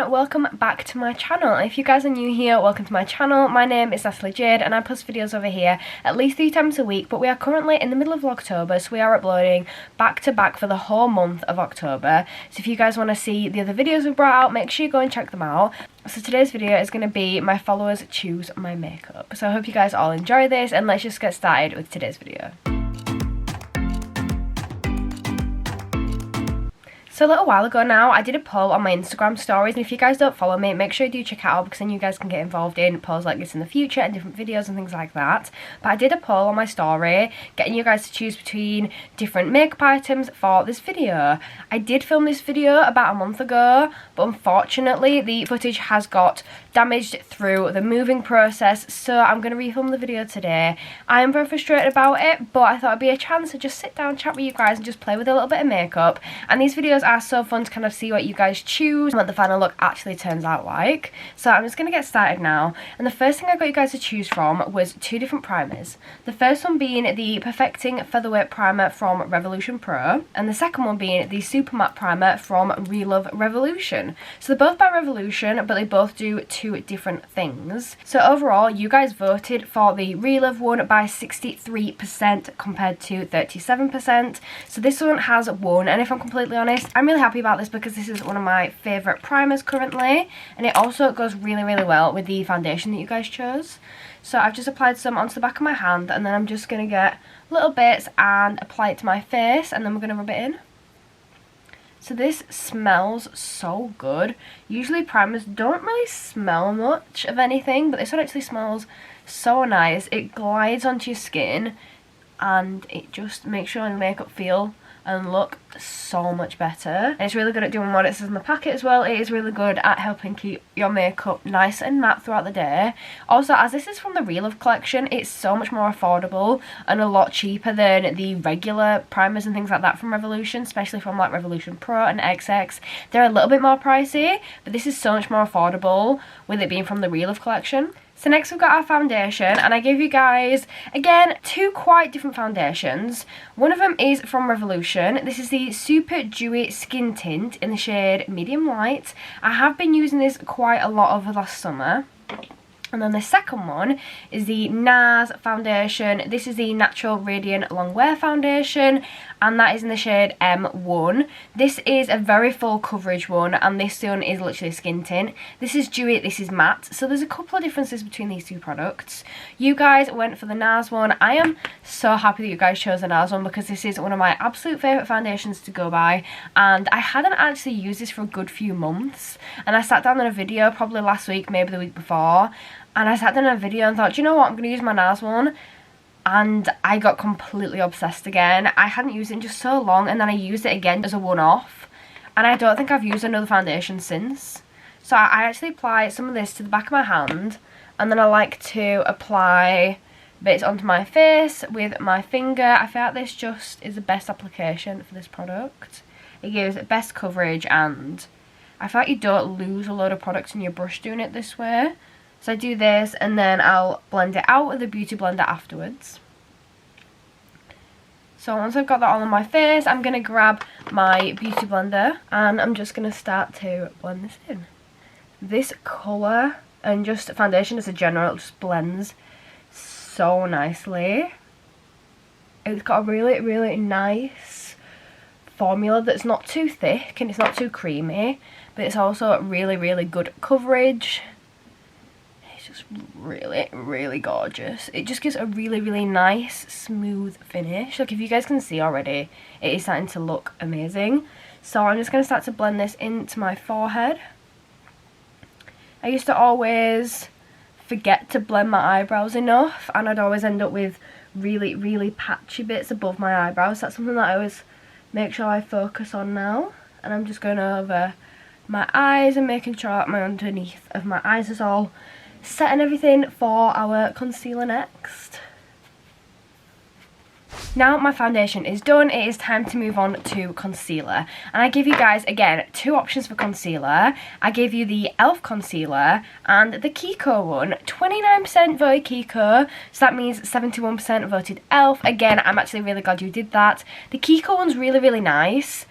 welcome back to my channel. If you guys are new here, welcome to my channel. My name is Natalie Jade and I post videos over here at least 3 times a week, but we are currently in the middle of Vlogtober, so we are uploading back to back for the whole month of October. So if you guys want to see the other videos we brought out, make sure you go and check them out. So today's video is going to be my followers choose my makeup. So I hope you guys all enjoy this, and let's just get started with today's video. So a little while ago now, I did a poll on my Instagram stories, and if you guys don't follow me, make sure you do check it out, because then you guys can get involved in polls like this in the future and different videos and things like that. But I did a poll on my story, getting you guys to choose between different makeup items for this video. I did film this video about a month ago, but unfortunately the footage has got damaged through the moving process, so I'm going to refilm the video today. I am very frustrated about it, but I thought it'd be a chance to just sit down, chat with you guys and just play with a little bit of makeup. And these videos are so fun to kind of see what you guys choose and what the final look actually turns out like. So I'm just going to get started now, and the first thing I got you guys to choose from was 2 different primers. The first one being the Perfecting Featherweight Primer from Revolution Pro, and the second one being the Super Matte Primer from Relove Revolution. So they're both by Revolution, but they both do 2 different things. So overall, you guys voted for the Relove one by 63% compared to 37%. So this one has won, and if I'm completely honest, I'm really happy about this because this is one of my favourite primers currently, and it also goes really well with the foundation that you guys chose. So I've just applied some onto the back of my hand, and then I'm just going to get little bits and apply it to my face, and then we're going to rub it in. So this smells so good. Usually primers don't really smell much of anything, but this one actually smells so nice. It glides onto your skin and it just makes your makeup feel and look so much better. And it's really good at doing what it says in the packet as well. It is really good at helping keep your makeup nice and matte throughout the day. Also, as this is from the Relove collection, it's so much more affordable and a lot cheaper than the regular primers and things like that from Revolution, especially from like Revolution Pro and XX. They're a little bit more pricey, but this is so much more affordable with it being from the Relove collection. So next we've got our foundation, and I gave you guys, again, 2 quite different foundations. One of them is from Revolution. This is the Super Dewy Skin Tint in the shade Medium Light. I have been using this quite a lot over last summer. And then the second one is the NARS foundation. This is the Natural Radiant Long Wear foundation, and that is in the shade M1. This is a very full coverage one, and this one is literally a skin tint. This is dewy, this is matte. So there's a couple of differences between these 2 products. You guys went for the NARS one. I am so happy that you guys chose the NARS one, because this is one of my absolute favourite foundations to go by, and I hadn't actually used this for a good few months. And I sat down on a video probably last week, maybe the week before, and I sat down in a video and thought, do you know what, I'm going to use my NARS one. And I got completely obsessed again. I hadn't used it in just so long, and then I used it again as a one-off. And I don't think I've used another foundation since. So I actually apply some of this to the back of my hand, and then I like to apply bits onto my face with my finger. I feel like this just is the best application for this product. It gives best coverage, and I feel like you don't lose a load of product in your brush doing it this way. So I do this, and then I'll blend it out with a beauty blender afterwards. So once I've got that all on my face, I'm going to grab my beauty blender, and I'm just going to start to blend this in. This colour and just foundation as a general just blends so nicely. It's got a really nice formula that's not too thick and it's not too creamy, but it's also really good coverage. Just really gorgeous. It just gives a really nice smooth finish. Like, if you guys can see already, it is starting to look amazing. So I'm just going to start to blend this into my forehead. I used to always forget to blend my eyebrows enough, and I'd always end up with really patchy bits above my eyebrows. That's something that I always make sure I focus on now. And I'm just going over my eyes and making sure that my underneath of my eyes is all set and everything for our concealer next. Now my foundation is done, it is time to move on to concealer. And I give you guys, again, 2 options for concealer. I gave you the e.l.f. concealer and the Kiko one. 29% voted Kiko, so that means 71% voted e.l.f. Again, I'm actually really glad you did that. The Kiko one's really nice.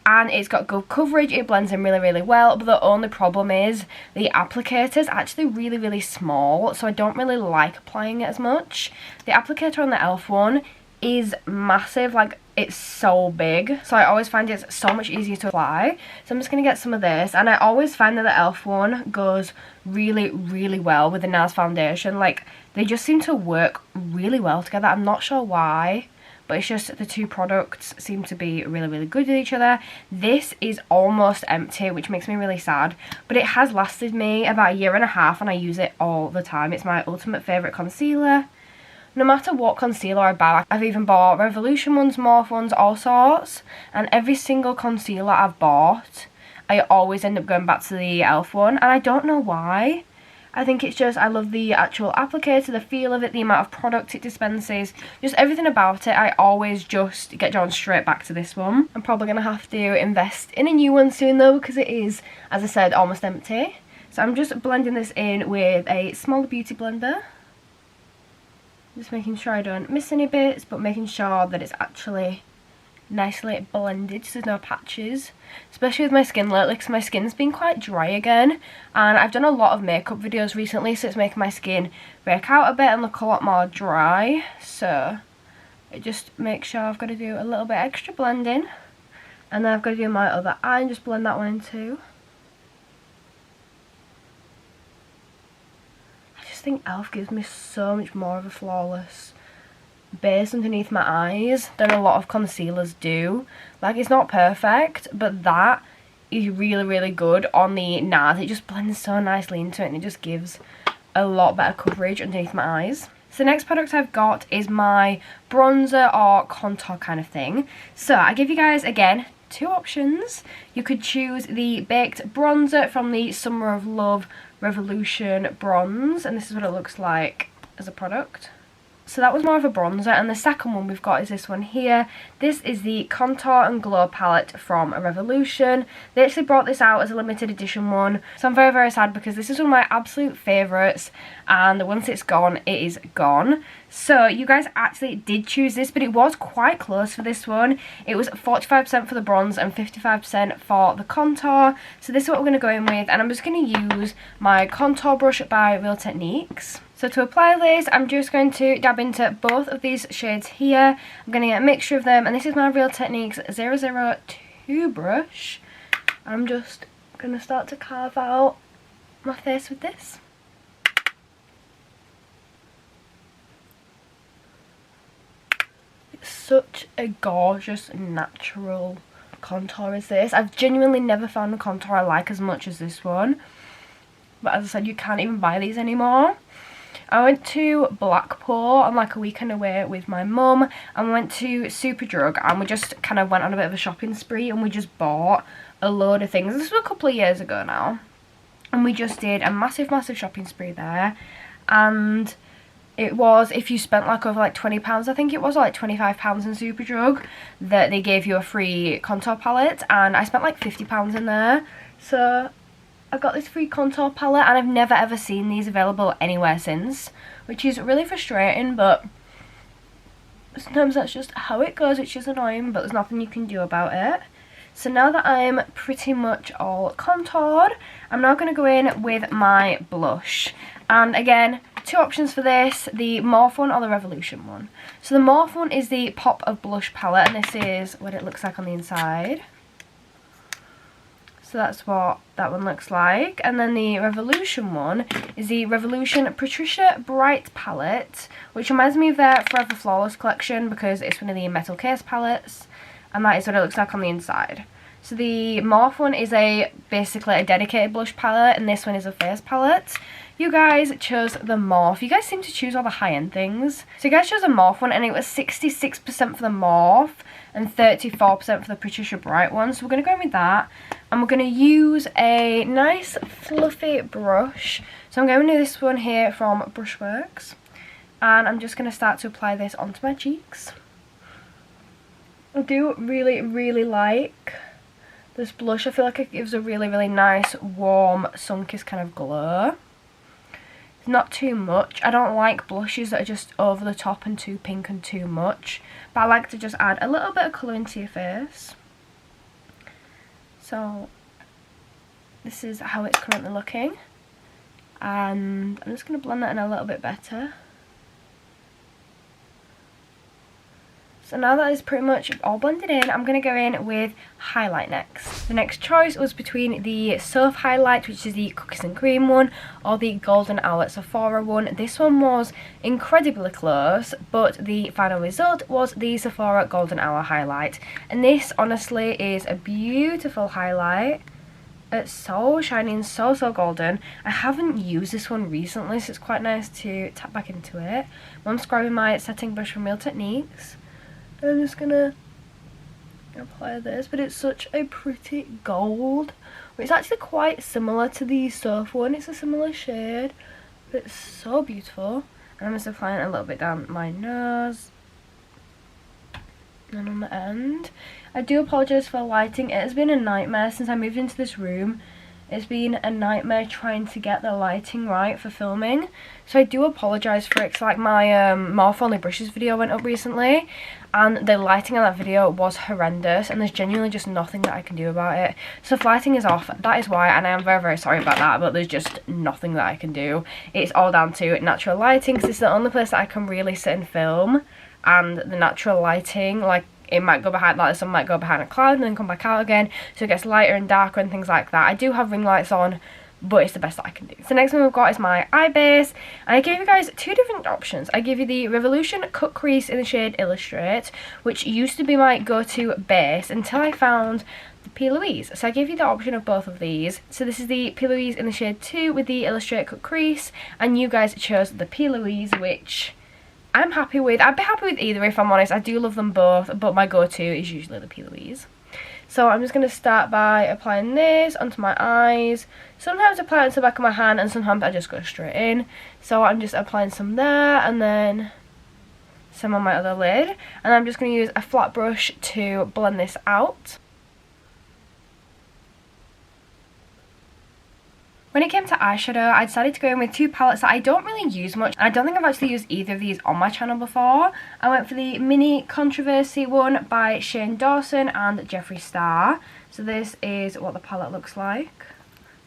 and it's got good coverage. It blends in really, really well, but the only problem is the applicator is actually really, really small, so I don't really like applying it as much. The applicator on the e.l.f. one is massive, like it's so big, so I always find it's so much easier to apply. So I'm just going to get some of this, and I always find that the e.l.f. one goes really, really well with the NARS foundation. Like, they just seem to work really well together. I'm not sure why, but it's just the two products seem to be really, really good with each other. This is almost empty, which makes me really sad, but it has lasted me about 1.5 years and I use it all the time. It's my ultimate favourite concealer. No matter what concealer I buy, I've even bought Revolution ones, Morphe ones, all sorts, and every single concealer I've bought, I always end up going back to the e.l.f. one, and I don't know why. I think it's just, I love the actual applicator, the feel of it, the amount of product it dispenses, just everything about it. I always just get drawn straight back to this one. I'm probably going to have to invest in a new one soon though, because it is, as I said, almost empty. So I'm just blending this in with a smaller beauty blender. Just making sure I don't miss any bits, but making sure that it's actually nicely blended so there's no patches, especially with my skin lately, because my skin's been quite dry again, and I've done a lot of makeup videos recently, so it's making my skin break out a bit and look a lot more dry. So it just makes sure I've got to do a little bit extra blending, and then I've got to do my other eye and just blend that one in too. I just think e.l.f. gives me so much more of a flawless base underneath my eyes than a lot of concealers do. Like, it's not perfect, but that is really, really good on the NARS. It just blends so nicely into it, and it just gives a lot better coverage underneath my eyes. So the next product I've got is my bronzer or contour kind of thing. So I give you guys, again, two options. You could choose the baked bronzer from the Summer of Love Revolution bronze, and this is what it looks like as a product. So that was more of a bronzer, and the second one we've got is this one here. This is the Contour and Glow palette from Revolution. They actually brought this out as a limited edition one, so I'm very, very sad because this is one of my absolute favourites, and once it's gone, it is gone. So you guys actually did choose this, but it was quite close for this one. It was 45% for the bronze and 55% for the contour. So this is what we're going to go in with, and I'm just going to use my contour brush by Real Techniques. So to apply this, I'm just going to dab into both of these shades here. I'm going to get a mixture of them, and this is my Real Techniques 002 brush. I'm just going to start to carve out my face with this. It's such a gorgeous natural contour as this. I've genuinely never found a contour I like as much as this one. But as I said, you can't even buy these anymore. I went to Blackpool on like a weekend away with my mum, and we went to Superdrug, and we just kind of went on a bit of a shopping spree, and we just bought a load of things. This was a couple of years ago now, and we just did a massive, massive shopping spree there. And it was, if you spent like over like £20, I think it was, or like £25 in Superdrug, that they gave you a free contour palette, and I spent like £50 in there. So I got this free contour palette, and I've never ever seen these available anywhere since, which is really frustrating, but sometimes that's just how it goes, which is annoying, but there's nothing you can do about it. So now that I'm pretty much all contoured, I'm now going to go in with my blush. And again, two options for this, the Morphe one or the Revolution one. So the Morphe one is the Pop of Blush palette, and this is what it looks like on the inside. So that's what that one looks like. And then the Revolution one is the Revolution Patricia Bright palette, which reminds me of their Forever Flawless collection because it's one of the metal case palettes. And that is what it looks like on the inside. So the Morphe one is basically a dedicated blush palette, and this one is a face palette. You guys chose the Morphe. You guys seem to choose all the high-end things. So you guys chose a Morphe one, and it was 66% for the Morphe and 34% for the Patricia Bright one. So we're going to go in with that. And we're going to use a nice fluffy brush. So I'm going to do this one here from Brushworks. And I'm just going to start to apply this onto my cheeks. I do really, really like this blush. I feel like it gives a really, really nice, warm, sun-kissed kind of glow. It's not too much. I don't like blushes that are just over the top and too pink and too much. But I like to just add a little bit of colour into your face. So this is how it's currently looking, and I'm just going to blend that in a little bit better. So now that is pretty much all blended in, I'm going to go in with highlight next. The next choice was between the Surf highlight, which is the cookies and cream one, or the Golden Hour Sephora one. This one was incredibly close, but the final result was the Sephora Golden Hour highlight. And this honestly is a beautiful highlight. It's so shiny and so golden. I haven't used this one recently, so it's quite nice to tap back into it. I'm grabbing my setting brush from Real Techniques. I'm just gonna apply this, but it's such a pretty gold. It's actually quite similar to the Surf one. It's a similar shade, but it's so beautiful. And I'm just applying it a little bit down my nose and on the end. I do apologise for the lighting. It has been a nightmare since I moved into this room. It's been a nightmare trying to get the lighting right for filming, so I do apologise for it, 'cause like my Morph Only Brushes video went up recently and the lighting on that video was horrendous, and there's genuinely just nothing that I can do about it. So if lighting is off, that is why, and I am very sorry about that, but there's just nothing that I can do. It's all down to natural lighting, because it's the only place that I can really sit and film, and the natural lighting, like, it might go behind, like the sun might go behind a cloud and then come back out again, so it gets lighter and darker and things like that. I do have ring lights on, but it's the best that I can do. So next one we've got is my eye base, and I gave you guys two different options. I gave you the Revolution Cut Crease in the shade Illustrate, which used to be my go-to base until I found the P. Louise. So I gave you the option of both of these. So this is the P. Louise in the shade 2 with the Illustrate Cut Crease, and you guys chose the P. Louise, which I'm happy with. I'd be happy with either, if I'm honest. I do love them both, but my go-to is usually the P. Louise. So I'm just going to start by applying this onto my eyes. Sometimes I apply it onto the back of my hand, and sometimes I just go straight in. So I'm just applying some there, and then some on my other lid. And I'm just going to use a flat brush to blend this out. When it came to eyeshadow, I decided to go in with two palettes that I don't really use much. I don't think I've actually used either of these on my channel before. I went for the Mini Controversy one by Shane Dawson and Jeffree Star. So this is what the palette looks like,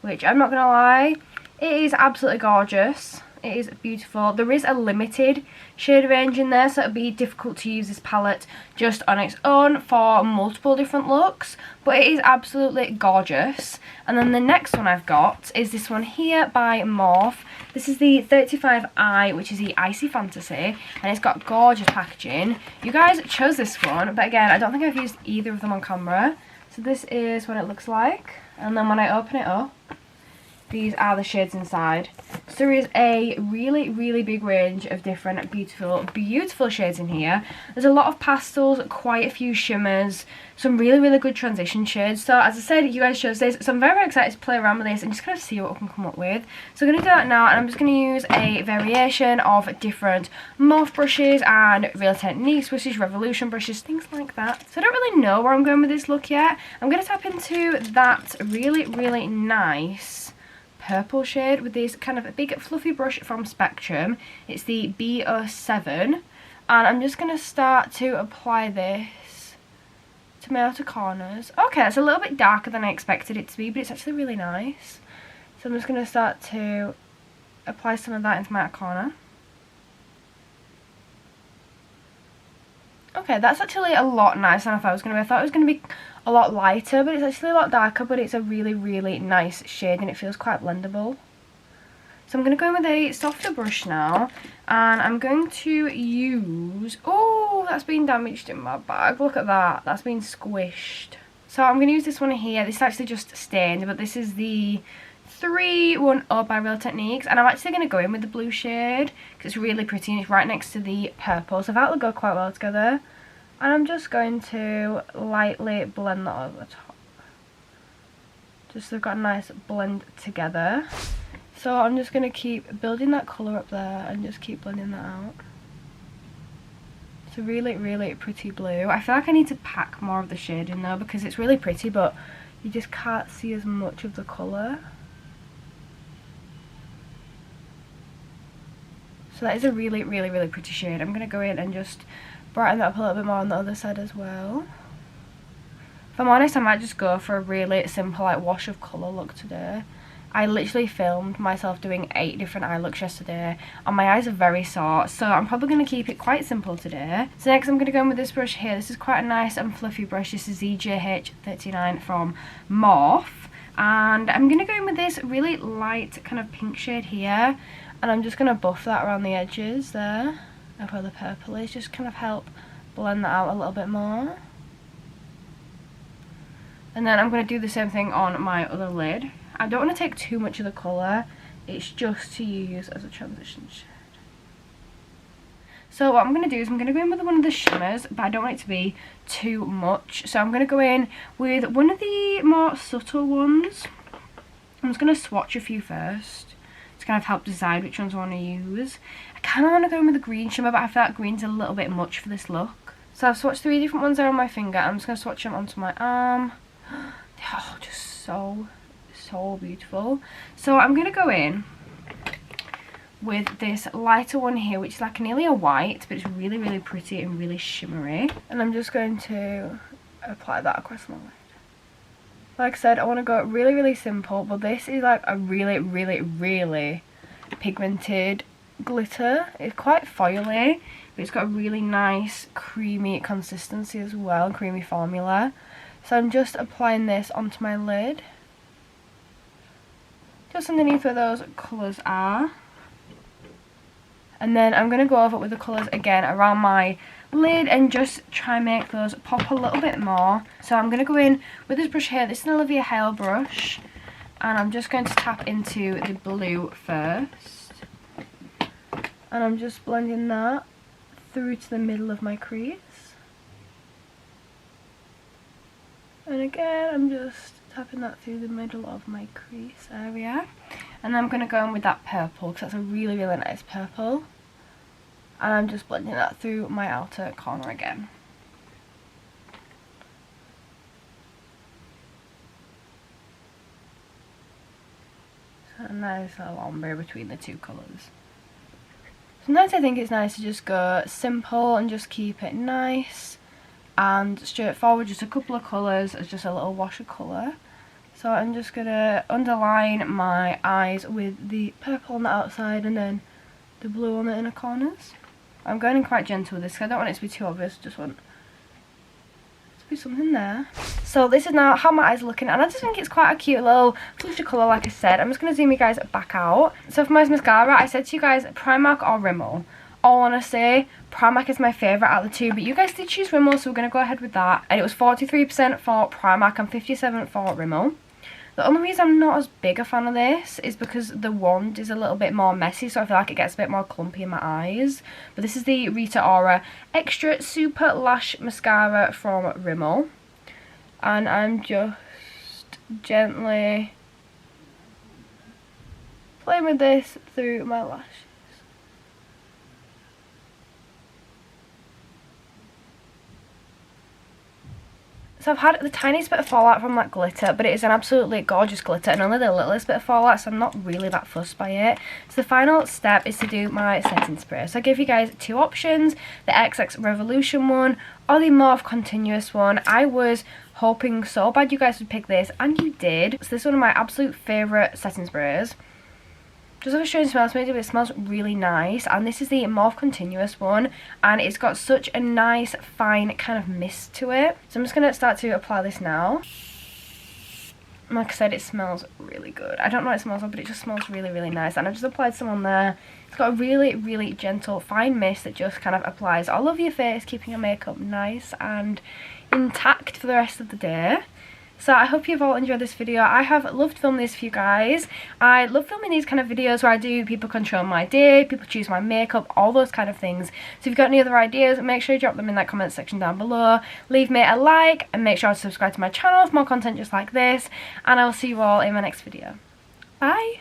which I'm not going to lie, it is absolutely gorgeous. It is beautiful. There is a limited shade range in there, so it would be difficult to use this palette just on its own for multiple different looks, but it is absolutely gorgeous. And then the next one I've got is this one here by Morph. This is the 35i, which is the Icy Fantasy, and it's got gorgeous packaging. You guys chose this one, but again, I don't think I've used either of them on camera. So this is what it looks like, and then when I open it up, these are the shades inside. So there is a really big range of different beautiful shades in here. There's a lot of pastels, quite a few shimmers, some really good transition shades. So as I said, you guys chose this, so I'm very excited to play around with this and just kind of see what I can come up with. So I'm going to do that now, and I'm just going to use a variation of different Morph brushes and Real Techniques brushes, Revolution brushes, things like that. So I don't really know where I'm going with this look yet. I'm going to tap into that really nice purple shade with this kind of a big fluffy brush from Spectrum. It's the B07, and I'm just going to start to apply this to my outer corners. Okay, it's a little bit darker than I expected it to be, but it's actually really nice. So I'm just going to start to apply some of that into my outer corner. Okay, that's actually a lot nicer than I thought it was going to be. I thought it was going to be a lot lighter, but it's actually a lot darker, but it's a really nice shade and it feels quite blendable. So I'm going to go in with a softer brush now, and I'm going to use... Oh, that's been damaged in my bag. Look at that. That's been squished. So I'm going to use this one here. This is actually just stained, but this is the 310 by Real Techniques, and I'm actually going to go in with the blue shade because it's really pretty and it's right next to the purple, so that will go quite well together. And I'm just going to lightly blend that over the top, just so they've got a nice blend together. So I'm just going to keep building that colour up there and just keep blending that out. It's a really pretty blue. I feel like I need to pack more of the shade in though, because it's really pretty but you just can't see as much of the colour. So that is a really pretty shade. I'm going to go in and just brighten that up a little bit more on the other side as well. I'm honest, I might just go for a really simple like wash of colour look today. I literally filmed myself doing 8 different eye looks yesterday and my eyes are very sore, so I'm probably going to keep it quite simple today. So next I'm going to go in with this brush here. This is quite a nice and fluffy brush. This is the JH39 from Morphe, and I'm going to go in with this really light kind of pink shade here, and I'm just going to buff that around the edges there of where the purple is, just kind of help blend that out a little bit more. And then I'm going to do the same thing on my other lid. I don't want to take too much of the colour, it's just to use as a transition shade. So what I'm going to do is I'm going to go in with one of the shimmers, but I don't want it to be too much. So I'm going to go in with one of the more subtle ones. I'm just going to swatch a few first to kind of help decide which ones I want to use. I kind of want to go in with the green shimmer, but I feel like green's a little bit much for this look. So I've swatched 3 different ones there on my finger. I'm just going to swatch them onto my arm. Oh, just so beautiful. So I'm going to go in with this lighter one here, which is like nearly a white, but it's really, really pretty and really shimmery. And I'm just going to apply that across my lid. Like I said, I want to go really, really simple, but this is like a really, really, really pigmented glitter. It's quite foily, but it's got a really nice creamy consistency as well, creamy formula. So I'm just applying this onto my lid, just underneath where those colours are. And then I'm going to go over with the colours again around my lid and just try and make those pop a little bit more. So I'm going to go in with this brush here. This is an Olivia Hale brush. And I'm just going to tap into the blue first. And I'm just blending that through to the middle of my crease. And again, I'm just tapping that through the middle of my crease area. And then I'm going to go in with that purple, because that's a really, really nice purple. And I'm just blending that through my outer corner again. So a nice little ombre between the 2 colours. Sometimes I think it's nice to just go simple and just keep it nice and straightforward, just a couple of colours as just a little wash of colour. So I'm just going to underline my eyes with the purple on the outside and then the blue on the inner corners. I'm going in quite gentle with this because I don't want it to be too obvious, just want to be something there. So this is now how my eyes are looking, and I just think it's quite a cute little flush of colour like I said. I'm just going to zoom you guys back out. So for my mascara, I said to you guys Primark or Rimmel. All honesty, Primark is my favourite out of the 2, but you guys did choose Rimmel, so we're going to go ahead with that. And it was 43% for Primark and 57% for Rimmel. The only reason I'm not as big a fan of this is because the wand is a little bit more messy, so I feel like it gets a bit more clumpy in my eyes. But this is the Rita Ora Extra Super Lash Mascara from Rimmel. And I'm just gently playing with this through my lashes. So I've had the tiniest bit of fallout from that glitter, but it is an absolutely gorgeous glitter and only the littlest bit of fallout, so I'm not really that fussed by it. So the final step is to do my setting spray. So I give you guys 2 options, the XX Revolution one or the Morphe Continuous one. I was hoping so bad you guys would pick this, and you did. So this is one of my absolute favourite setting sprays. Just have a strange smell to it, but it smells really nice. And this is the Morphe Continuous one, and it's got such a nice fine kind of mist to it. So I'm just going to start to apply this now. Like I said, it smells really good. I don't know what it smells like, but it just smells really, really nice. And I've just applied some on there. It's got a really, really gentle fine mist that just kind of applies all over your face, keeping your makeup nice and intact for the rest of the day. So I hope you've all enjoyed this video. I have loved filming this for you guys. I love filming these kind of videos where I do people control my day, people choose my makeup, all those kind of things. So if you've got any other ideas, make sure you drop them in that comment section down below. Leave me a like and make sure to subscribe to my channel for more content just like this. And I will see you all in my next video. Bye!